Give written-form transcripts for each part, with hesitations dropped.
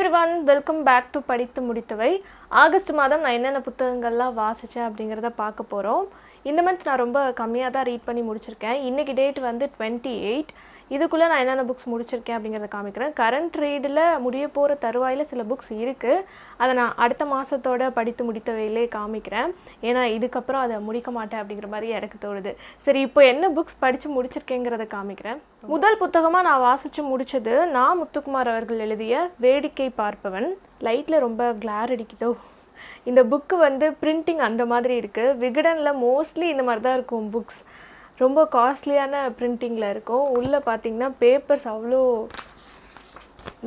everyone, welcome back to படித்து முடித்தவை. August மாதம் நான் என்னென்ன புத்தகங்கள்லாம் வாசித்தேன் அப்படிங்கிறத பார்க்க போகிறோம். இந்த மந்த் நான் ரொம்ப கம்மியாக தான் ரீட் பண்ணி முடிச்சிருக்கேன். இன்றைக்கி டேட் வந்து 28. இதுக்குள்ளே நான் என்னென்ன புக்ஸ் முடிச்சிருக்கேன் அப்படிங்கிறத காமிக்கிறேன். கரண்ட் ரீடில் முடிய போகிற தருவாயில் சில புக்ஸ் இருக்குது. அதை நான் அடுத்த மாதத்தோட படித்து முடித்தவையிலே காமிக்கிறேன். ஏன்னா இதுக்கப்புறம் அதை முடிக்க மாட்டேன் அப்படிங்கிற மாதிரி எனக்கு தோணுது. சரி, இப்போ என்ன புக்ஸ் படித்து முடிச்சிருக்கேங்கிறத காமிக்கிறேன். முதல் புத்தகமாக நான் வாசித்து முடித்தது நான் முத்துக்குமார் அவர்கள் எழுதிய வேடிக்கை பார்ப்பவன். லைட்டில் ரொம்ப கிளார் அடிக்குதோ. இந்த புக்கு வந்து பிரிண்டிங் அந்த மாதிரி இருக்குது. விகடனில் மோஸ்ட்லி இந்த மாதிரி தான் இருக்கும் புக்ஸ். ரொம்ப காஸ்ட்லியான பிரிண்டிங்கில் இருக்கும். உள்ளே பார்த்திங்கன்னா பேப்பர்ஸ் அவ்வளோ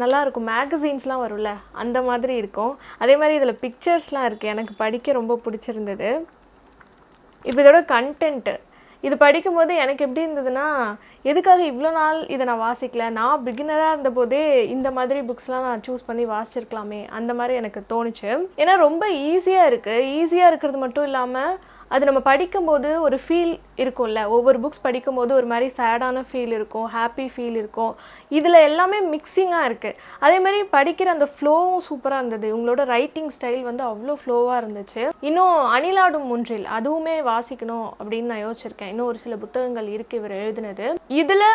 நல்லாயிருக்கும். மேகசீன்ஸ்லாம் வரும்ல, அந்த மாதிரி இருக்கும். அதே மாதிரி இதில் பிக்சர்ஸ்லாம் இருக்குது. எனக்கு படிக்க ரொம்ப பிடிச்சிருந்தது. இப்போ இதோட கண்டென்ட்டு இது படிக்கும்போது எனக்கு எப்படி இருந்ததுன்னா, எதுக்காக இவ்வளோ நாள் இதை நான் வாசிக்கல, நான் பிகினராக இருந்தபோதே இந்த மாதிரி புக்ஸ்லாம் நான் சூஸ் பண்ணி வாசிச்சிருக்கலாமே, அந்த மாதிரி எனக்கு தோணுச்சு. ஏன்னா ரொம்ப ஈஸியாக இருக்குது. ஈஸியாக இருக்கிறது மட்டும் இல்லாமல் அது நம்ம படிக்கும்போது ஒரு ஃபீல் இருக்கும்ல. ஒவ்வொரு புக்ஸ் படிக்கும்போது ஒரு மாதிரி சேடான ஃபீல் இருக்கும், ஹாப்பி ஃபீல் இருக்கும். இதில் எல்லாமே மிக்சிங்காக இருக்குது. அதே மாதிரி படிக்கிற அந்த ஃப்ளோவும் சூப்பராக இருந்தது. உங்களோட ரைட்டிங் ஸ்டைல் வந்து அவ்வளோ ஃப்ளோவாக இருந்துச்சு. இன்னும் அணிலாடும் ஒன்றில் அதுவுமே வாசிக்கணும் அப்படின்னு நான் யோசிச்சிருக்கேன். இன்னும் ஒரு சில புத்தகங்கள் இருக்குது இவர் எழுதினது. இதில்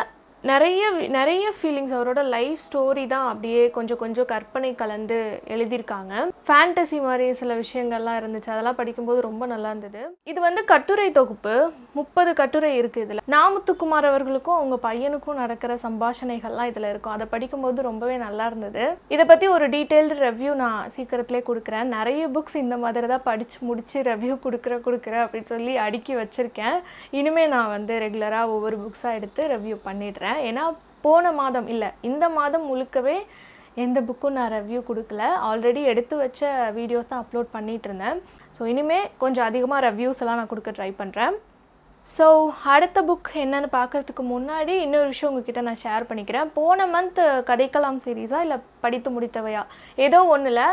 நிறைய ஃபீலிங்ஸ், அவரோட லைஃப் ஸ்டோரி தான் அப்படியே கொஞ்சம் கொஞ்சம் கற்பனை கலந்து எழுதியிருக்காங்க. ஃபேண்டசி மாதிரி சில விஷயங்கள்லாம் இருந்துச்சு. அதெல்லாம் படிக்கும்போது ரொம்ப நல்லா இருந்தது. இது வந்து கட்டுரை தொகுப்பு. 30 கட்டுரை இருக்குது இதில். நாமுத்துக்குமார் அவர்களுக்கும் அவங்க பையனுக்கும் நடக்கிற சம்பாஷணைகள்லாம் இதில் இருக்கும். அதை படிக்கும்போது ரொம்பவே நல்லா இருந்தது. இதை பற்றி ஒரு டீட்டெயில்டு ரெவ்யூ நான் சீக்கிரத்திலே கொடுக்குறேன். நிறைய புக்ஸ் இந்த மாதிரி தான் படித்து முடித்து ரெவ்யூ கொடுக்குறேன் அப்படின்னு சொல்லி அடுக்கி வச்சுருக்கேன். இனிமேல் நான் வந்து ரெகுலராக ஒவ்வொரு புக்ஸாக எடுத்து ரெவ்யூ பண்ணிடுறேன். ஏன்னா போன மாதம் இல்லை, இந்த மாதம் முழுக்கவே எந்த புக்கும் நான் ரெவ்யூ கொடுக்கல. ஆல்ரெடி எடுத்து வச்ச வீடியோஸ் தான் அப்லோட் பண்ணிகிட்டு இருந்தேன். ஸோ இனிமேல் கொஞ்சம் அதிகமாக ரெவ்யூஸ் எல்லாம் நான் கொடுக்க ட்ரை பண்ணுறேன். ஸோ அடுத்த புக் என்னென்னு பார்க்குறதுக்கு முன்னாடி இன்னொரு விஷயம் உங்ககிட்ட நான் ஷேர் பண்ணிக்கிறேன். போன மந்த் கதைக்கலாம் சீரீஸாக இல்லை படித்து முடித்தவையா ஏதோ ஒன்றில்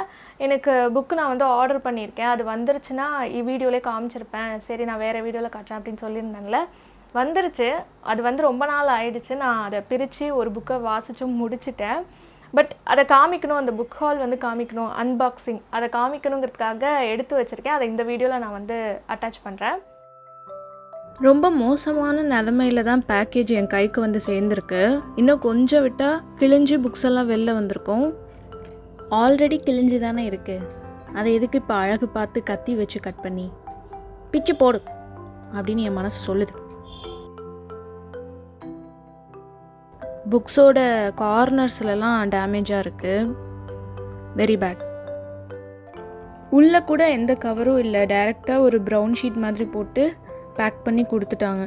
எனக்கு புக்கு நான் வந்து ஆர்டர் பண்ணியிருக்கேன். அது வந்துருச்சுன்னா வீடியோவிலே காமிச்சிருப்பேன். சரி, நான் வேறு வீடியோவில் காட்டுறேன் அப்படின்னு சொல்லியிருந்தேன்ல. வந்துருச்சு. அது வந்து ரொம்ப நாள் ஆயிடுச்சு. நான் அதை பிரித்து ஒரு புக்கை வாசித்து முடிச்சிட்டேன். பட் அதை காமிக்கணும், அந்த புக் ஹால் வந்து காமிக்கணும், அன்பாக்சிங் அதை காமிக்கணுங்கிறதுக்காக எடுத்து வச்சுருக்கேன். அதை இந்த வீடியோவில் நான் வந்து அட்டாச் பண்ணுறேன். ரொம்ப மோசமான நிலமையில தான் பேக்கேஜ் என் கைக்கு வந்து சேர்ந்துருக்கு. இன்னும் கொஞ்சம் விட்டால் கிழிஞ்சு புக்ஸ் எல்லாம் வெளில வந்திருக்கும். ஆல்ரெடி கிழிஞ்சு தானே இருக்குது. அதை எதுக்கு இப்போ அழகு பார்த்து கத்தி வச்சு கட் பண்ணி பிச்சு போடு அப்படின்னு என் மனசு சொல்லுது. புக்ஸோட கார்னர்ஸ்லலாம் டேமேஜாக இருக்குது. Very bad. உள்ளே கூட எந்த கவரும் இல்லை. டைரெக்டாக ஒரு ப்ரௌன் ஷீட் மாதிரி போட்டு பேக் பண்ணி கொடுத்துட்டாங்க.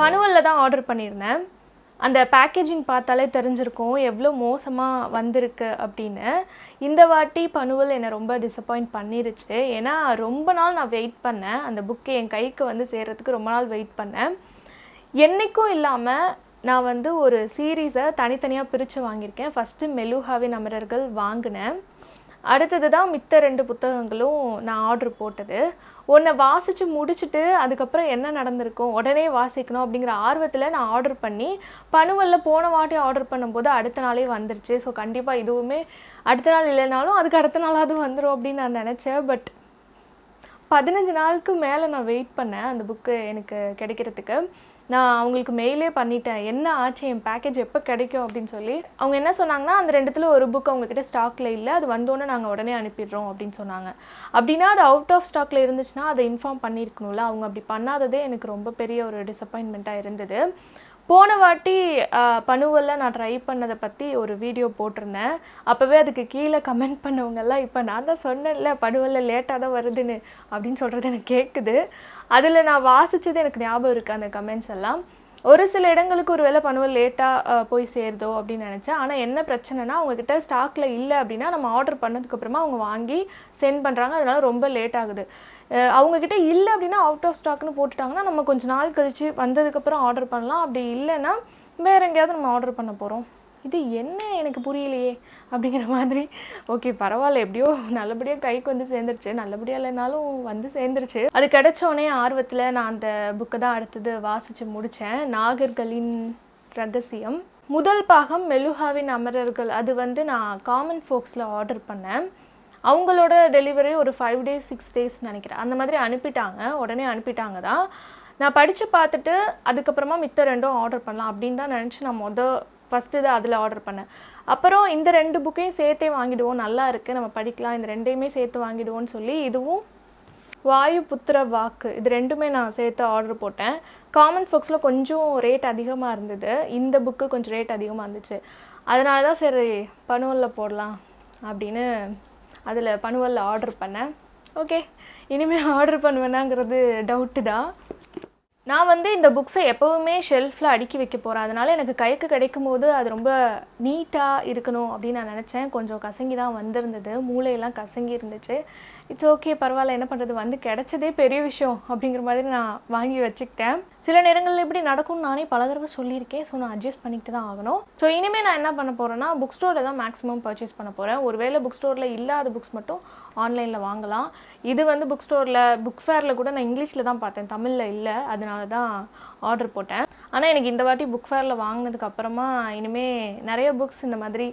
பனுவலில் தான் ஆர்டர் பண்ணியிருந்தேன். அந்த பேக்கேஜிங் பார்த்தாலே தெரிஞ்சிருக்கும் எவ்வளோ மோசமாக வந்திருக்கு அப்படின்னு. இந்த வாட்டி பனுவல் என்னை ரொம்ப டிசப்பாயிண்ட் பண்ணிருச்சு. ஏன்னா ரொம்ப நாள் நான் வெயிட் பண்ணேன். அந்த புக்கு என் கைக்கு வந்து சேர்கிறதுக்கு ரொம்ப நாள் வெயிட் பண்ணேன். என்றைக்கும் இல்லாமல் நான் வந்து ஒரு சீரீஸை தனித்தனியாக பிரித்து வாங்கியிருக்கேன். ஃபஸ்ட்டு மெலுஹாவின் அமரர்கள் வாங்கினேன். அடுத்தது தான் மித்த 2 புத்தகங்களும் நான் ஆர்டர் போட்டது. ஒன்றை வாசித்து முடிச்சுட்டு அதுக்கப்புறம் என்ன நடந்திருக்கும், உடனே வாசிக்கணும் அப்படிங்கிற ஆர்வத்தில் நான் ஆர்டர் பண்ணி பனுவலில் போன வாட்டி ஆர்டர் பண்ணும்போது அடுத்த நாளே வந்துருச்சு. ஸோ கண்டிப்பாக இதுவுமே அடுத்த நாள் இல்லைனாலும் அதுக்கு அடுத்த நாளாவது வந்துடும் அப்படின்னு நான் நினச்சேன். பட் 15 நாளுக்கு மேலே நான் வெயிட் பண்ணேன் அந்த புக்கு எனக்கு கிடைக்கிறதுக்கு. நான் அவங்களுக்கு மெயிலே பண்ணிட்டேன், என்ன ஆச்சு, என் பேக்கேஜ் எப்போ கிடைக்கும் அப்படின்னு சொல்லி. அவங்க என்ன சொன்னாங்கன்னா, அந்த 2த்துல ஒரு புக் அவங்கக்கிட்ட ஸ்டாக்கில் இல்லை, அது வந்தோன்னே நாங்கள் உடனே அனுப்பிடுறோம் அப்படின்னு சொன்னாங்க. அப்படின்னா அது அவுட் ஆஃப் ஸ்டாக்கில் இருந்துச்சுன்னா அதை இன்ஃபார்ம் பண்ணியிருக்கணும்ல. அவங்க அப்படி பண்ணாததே எனக்கு ரொம்ப பெரிய ஒரு டிசப்பாயின்மெண்ட்டாக இருந்தது. போன வாட்டி பனுவலில் நான் ட்ரை பண்ணதை பற்றி ஒரு வீடியோ போட்டிருந்தேன். அப்போவே அதுக்கு கீழே கமெண்ட் பண்ணவங்கெல்லாம் இப்போ நான் தான் சொன்னேன்ல பனுவலில் லேட்டாக தான் வருதுன்னு அப்படின்னு சொல்கிறது எனக்கு கேட்குது. அதில் நான் வாசித்தது எனக்கு ஞாபகம் இருக்குது அந்த கமெண்ட்ஸ் எல்லாம். ஒரு சில இடங்களுக்கு ஒரு வேளை பனுவல் லேட்டாக போய் சேருதோ அப்படின்னு நினச்சேன். ஆனால் என்ன பிரச்சனைனா அவங்கக்கிட்ட ஸ்டாக்கில் இல்லை அப்படின்னா நம்ம ஆர்டர் பண்ணதுக்கப்புறமா அவங்க வாங்கி சென்ட் பண்ணுறாங்க. அதனால ரொம்ப லேட் ஆகுது. அவங்கக்கிட்ட இல்லை அப்படின்னா அவுட் ஆஃப் ஸ்டாக்னு போட்டுட்டாங்கன்னா நம்ம கொஞ்சம் நாள் கழித்து வந்ததுக்கப்புறம் ஆர்டர் பண்ணலாம். அப்படி இல்லைன்னா வேறு எங்கேயாவது நம்ம ஆர்டர் பண்ண போகிறோம். இது என்ன எனக்கு புரியலையே அப்படிங்கிற மாதிரி. ஓகே பரவாயில்ல, எப்படியோ நல்லபடியாக கைக்கு வந்து சேர்ந்துருச்சு. நல்லபடியாக இல்லைனாலும் வந்து சேர்ந்துருச்சு. அது கிடைச்சோடனே ஆர்வத்தில் நான் அந்த புக்கை தான் அடுத்தது வாசித்து முடித்தேன். நாகர்களின் ரகசியம் முதல் பாகம் மெலுஹாவின் அமரர்கள். அது வந்து நான் காமன் ஃபோக்ஸில் ஆர்டர் பண்ணேன். அவங்களோட டெலிவரி ஒரு 5 days 6 days நினைக்கிறேன். அந்த மாதிரி அனுப்பிட்டாங்க, உடனே அனுப்பிட்டாங்க தான். நான் படித்து பார்த்துட்டு அதுக்கப்புறமா மித்த 2ம் ஆர்டர் பண்ணலாம் அப்படின்னு தான் நினச்சி நான் ஃபஸ்ட்டு தான் அதில் ஆர்டர் பண்ணேன். அப்புறம் இந்த 2 புக்கையும் சேர்த்தே வாங்கிடுவோம், நல்லா இருக்குது நம்ம படிக்கலாம், இந்த 2யுமே சேர்த்து வாங்கிடுவோன்னு சொல்லி இதுவும் வாயு புத்திர வாக்கு இது 2மே நான் சேர்த்து ஆர்டர் போட்டேன். காமன் ஃபோக்ஸில் கொஞ்சம் ரேட் அதிகமாக இருந்தது, இந்த புக்கு கொஞ்சம் ரேட் அதிகமாக இருந்துச்சு. அதனால தான் சரி பனுவலில் போடலாம் அப்படின்னு அதில் பனுவலில் ஆர்டர் பண்ணேன். ஓகே இனிமேல் ஆர்டர் பண்ணுவேனாங்கிறது டவுட்டு தான். நான் வந்து இந்த புக்ஸை எப்போவுமே ஷெல்ஃபில் அடுக்கி வைக்க போகிறேன். அதனால் எனக்கு கைக்கு கிடைக்கும் போது அது ரொம்ப நீட்டாக இருக்கணும் அப்படின்னு நான் நினச்சேன். கொஞ்சம் கசங்கி தான் வந்திருந்தது, மூளையெல்லாம் கசங்கி இருந்துச்சு. இட்ஸ் ஓகே பரவாயில்ல, என்ன பண்ணுறது, வந்து கிடைச்சதே பெரிய விஷயம் அப்படிங்கிற மாதிரி நான் வாங்கி வச்சுக்கிட்டேன். சில நேரங்களில் எப்படி நடக்கும்னு நானே பல தடவை சொல்லியிருக்கேன். ஸோ நான் அட்ஜஸ்ட் பண்ணிக்கிட்டு தான் ஆகணும். ஸோ இனிமேல் நான் என்ன பண்ண போகிறேன்னா புக் ஸ்டோரில் தான் மேக்ஸிமம் பர்ச்சேஸ் பண்ண போகிறேன். ஒருவேளை புக் ஸ்டோரில் இல்லாத புக்ஸ் மட்டும் ஆன்லைனில் வாங்கலாம். இது வந்து புக் ஸ்டோரில் புக் ஃபேரில் கூட நான் இங்கிலீஷில் தான் பார்த்தேன், தமிழில் இல்லை. அதனால தான் ஆர்டர் போட்டேன். ஆனால் எனக்கு இந்த வாட்டி புக் ஃபேரில் வாங்கினதுக்கு அப்புறமா இனிமேல் நிறைய புக்ஸ் இந்த மாதிரி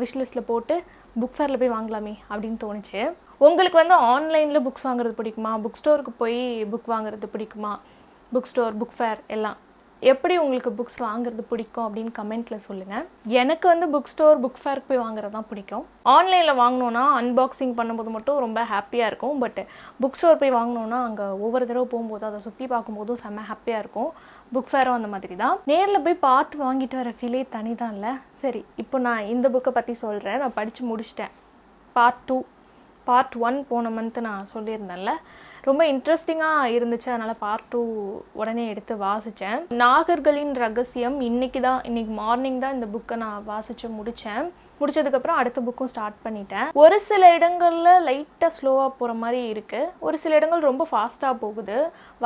விஷ்லிஸ்ட்டில் போட்டு புக் ஃபேரில் போய் வாங்கலாமே அப்படின்னு தோணுச்சு. உங்களுக்கு வந்து ஆன்லைனில் புக்ஸ் வாங்குறது பிடிக்குமா, புக் ஸ்டோருக்கு போய் புக் வாங்குறது பிடிக்குமா, புக் ஸ்டோர் புக் ஃபேர் எல்லாம் எப்படி உங்களுக்கு புக்ஸ் வாங்குறது பிடிக்கும் அப்படின்னு கமெண்ட்டில் சொல்லுங்கள். எனக்கு வந்து புக் ஸ்டோர் புக் ஃபேருக்கு போய் வாங்குறது தான் பிடிக்கும். ஆன்லைனில் வாங்கினோன்னா அன்பாக்சிங் பண்ணும்போது மட்டும் ரொம்ப ஹாப்பியாக இருக்கும். பட் புக் ஸ்டோர் போய் வாங்கினோன்னா அங்கே ஒவ்வொரு தடவை போகும்போது அதை சுற்றி பார்க்கும்போதும் செம்ம ஹாப்பியாக இருக்கும். புக் ஃபேரும் அந்த மாதிரி தான். நேரில் போய் பார்த்து வாங்கிட்டு வர ஃபீலே தனி தான் இல்லை. சரி இப்போ நான் இந்த புக்கை பற்றி சொல்கிறேன். நான் படித்து முடிச்சிட்டேன். பார்ட் 1 போன மந்த்து நான் சொல்லியிருந்தேன்ல, ரொம்ப இன்ட்ரெஸ்டிங்காக இருந்துச்சு. அதனால் பார்ட் 2 உடனே எடுத்து வாசித்தேன். நாகர்களின் ரகசியம் இன்னைக்கு மார்னிங் தான் இந்த புக்கை நான் வாசித்து முடித்ததுக்கப்புறம் அடுத்த புக்கும் ஸ்டார்ட் பண்ணிட்டேன். ஒரு சில இடங்களில் லைட்டாக ஸ்லோவாக போகிற மாதிரி இருக்குது, ஒரு சில இடங்கள் ரொம்ப ஃபாஸ்ட்டாக போகுது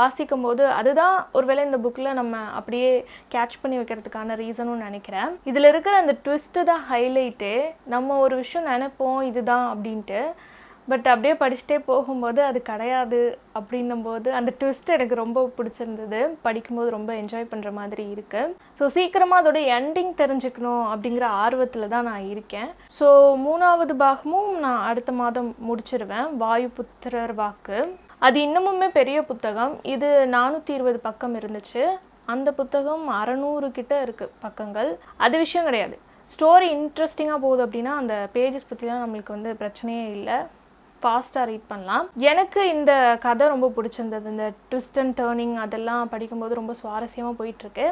வாசிக்கும் போது. அதுதான் ஒருவேளை இந்த புக்கில் நம்ம அப்படியே கேட்ச் பண்ணி வைக்கிறதுக்கான ரீசனும் நினைக்கிறேன். இதில் இருக்கிற அந்த ட்விஸ்ட்டு தான் ஹைலைட்டு. நம்ம ஒரு விஷயம் நினைப்போம் இதுதான் அப்படின்ட்டு, பட் அப்படியே படிச்சுட்டே போகும்போது அது கிடையாது அப்படின்னும்போது அந்த ட்விஸ்ட் எனக்கு ரொம்ப பிடிச்சிருந்தது. படிக்கும்போது ரொம்ப என்ஜாய் பண்ணுற மாதிரி இருக்குது. ஸோ சீக்கிரமாக அதோட எண்டிங் தெரிஞ்சுக்கணும் அப்படிங்கிற ஆர்வத்தில் தான் நான் இருக்கேன். ஸோ 3வது பாகமும் நான் அடுத்த மாதம் முடிச்சிருவேன். வாயு புத்திரர் வாக்கு அது இன்னமுமே பெரிய புத்தகம். இது 420 பக்கம் இருந்துச்சு. அந்த புத்தகம் 600 கிட்ட இருக்குது பக்கங்கள். அது விஷயம் கிடையாது. ஸ்டோரி இன்ட்ரெஸ்டிங்காக போகுது அப்படின்னா அந்த பேஜஸ் பற்றிலாம் நம்மளுக்கு வந்து பிரச்சனையே இல்லை, ஃபாஸ்ட்டாக ரீட் பண்ணலாம். எனக்கு இந்த கதை ரொம்ப பிடிச்சிருந்தது. இந்த ட்விஸ்ட் அண்ட் டேர்னிங் அதெல்லாம் படிக்கும்போது ரொம்ப சுவாரஸ்யமாக போயிட்டுருக்கு.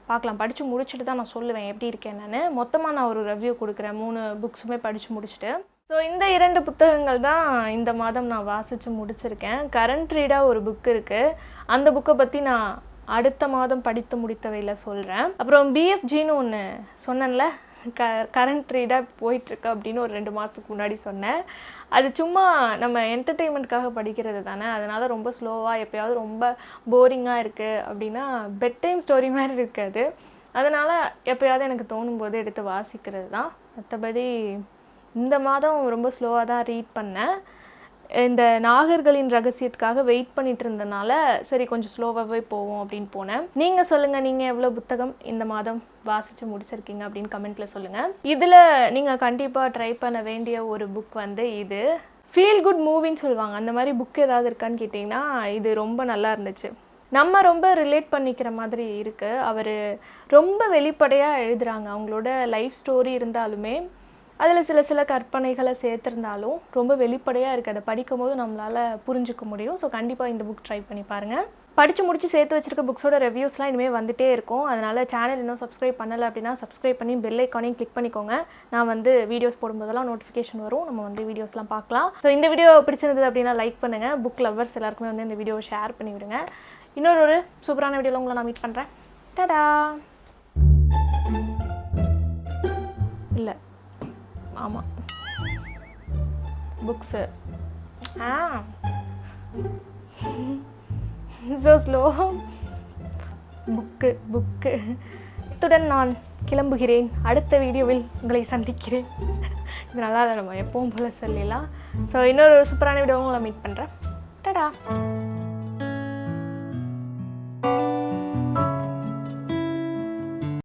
பார்க்கலாம், படித்து முடிச்சுட்டு தான் நான் சொல்லுவேன் எப்படி இருக்கேன். மொத்தமாக நான் ஒரு ரிவ்யூ கொடுக்குறேன் 3 புக்ஸுமே படித்து முடிச்சுட்டு. ஸோ இந்த 2 புத்தகங்கள் தான் இந்த மாதம் நான் வாசித்து முடிச்சிருக்கேன். கரண்ட் ரீடாக ஒரு புக் இருக்குது, அந்த புக்கை பற்றி நான் அடுத்த மாதம் படித்து முடித்தவையில் சொல்கிறேன். அப்புறம் பிஎஃப்ஜின்னு ஒன்று சொன்னேன்ல, கரண்ட் ரீடாக போயிட்டுருக்கு அப்படின்னு ஒரு 2 மாதத்துக்கு முன்னாடி சொன்னேன். அது சும்மா நம்ம என்டர்டெயின்மெண்ட்காக படிக்கிறது தானே, அதனால் ரொம்ப ஸ்லோவாக எப்போயாவது ரொம்ப போரிங்காக இருக்குது அப்படின்னா பெட் டைம் ஸ்டோரி மாதிரி இருக்காது. அதனால் எப்போயாவது எனக்கு தோணும் போது எடுத்து வாசிக்கிறது தான். மற்றபடி இந்த மாதம் ரொம்ப ஸ்லோவாக தான் ரீட் பண்ணேன். இந்த நாகர்களின் ரகசியத்துக்காக வெயிட் பண்ணிட்டு இருந்தனால சரி கொஞ்சம் ஸ்லோவாகவே போவோம் அப்படின்னு போனேன். நீங்கள் சொல்லுங்கள், நீங்கள் எவ்வளோ புத்தகம் இந்த மாதம் வாசித்து முடிச்சிருக்கீங்க அப்படின்னு கமெண்ட்டில் சொல்லுங்கள். இதில் நீங்கள் கண்டிப்பாக ட்ரை பண்ண வேண்டிய ஒரு புக் வந்து இது ஃபீல் குட் மூவின்னு சொல்லுவாங்க. அந்த மாதிரி புக் ஏதாவது இருக்கான்னு கேட்டிங்கன்னா இது ரொம்ப நல்லா இருந்துச்சு. நம்ம ரொம்ப ரிலேட் பண்ணிக்கிற மாதிரி இருக்குது. அவர் ரொம்ப வெளிப்படையாக எழுதுகிறாங்க. அவங்களோட லைஃப் ஸ்டோரி இருந்தாலுமே அதில் சில கற்பனைகளை சேர்த்துருந்தாலும் ரொம்ப வெளிப்படையாக இருக்குது. அதை படிக்கும் போது நம்மளால் புரிஞ்சுக்க முடியும். ஸோ கண்டிப்பாக இந்த புக் ட்ரை பண்ணி பாருங்கள். படித்து முடித்து சேர்த்து வச்சிருக்க புக்ஸோட ரிவ்யூஸ்லாம் இனிமேல் வந்துகிட்டே இருக்கும். அதனால் சேனல் இன்னும் சப்ஸ்கிரைப் பண்ணலை அப்படின்னா சப்ஸ்கிரைப் பண்ணி பெல் ஐக்கானையும் கிளிக் பண்ணிக்கோங்க. நான் வந்து வீடியோஸ் போடும்போதெல்லாம் நோட்டிஃபிகேஷன் வரும், நம்ம வந்து வீடியோஸ்லாம் பார்க்கலாம். ஸோ இந்த வீடியோ பிடிச்சிருந்தது அப்படின்னா லைக் பண்ணுங்கள். புக் லவ்வர்ஸ் எல்லாருக்குமே வந்து இந்த வீடியோவை ஷேர் பண்ணி விடுங்க. இன்னொரு சூப்பரான வீடியோவில் உங்களை நான் மீட் பண்ணுறேன். டடா. இல்லை ஆமாம் புக்ஸு ஸோ ஸ்லோ. புக்கு இத்துடன் நான் கிளம்புகிறேன். அடுத்த வீடியோவில் உங்களை சந்திக்கிறேன். இது நல்லா இல்லை, நம்ம எப்பவும் போல் சொல்லலாம். ஸோ இன்னொரு சூப்பரான வீடியோவும் உங்களை மீட் பண்ணுறேன். டடா.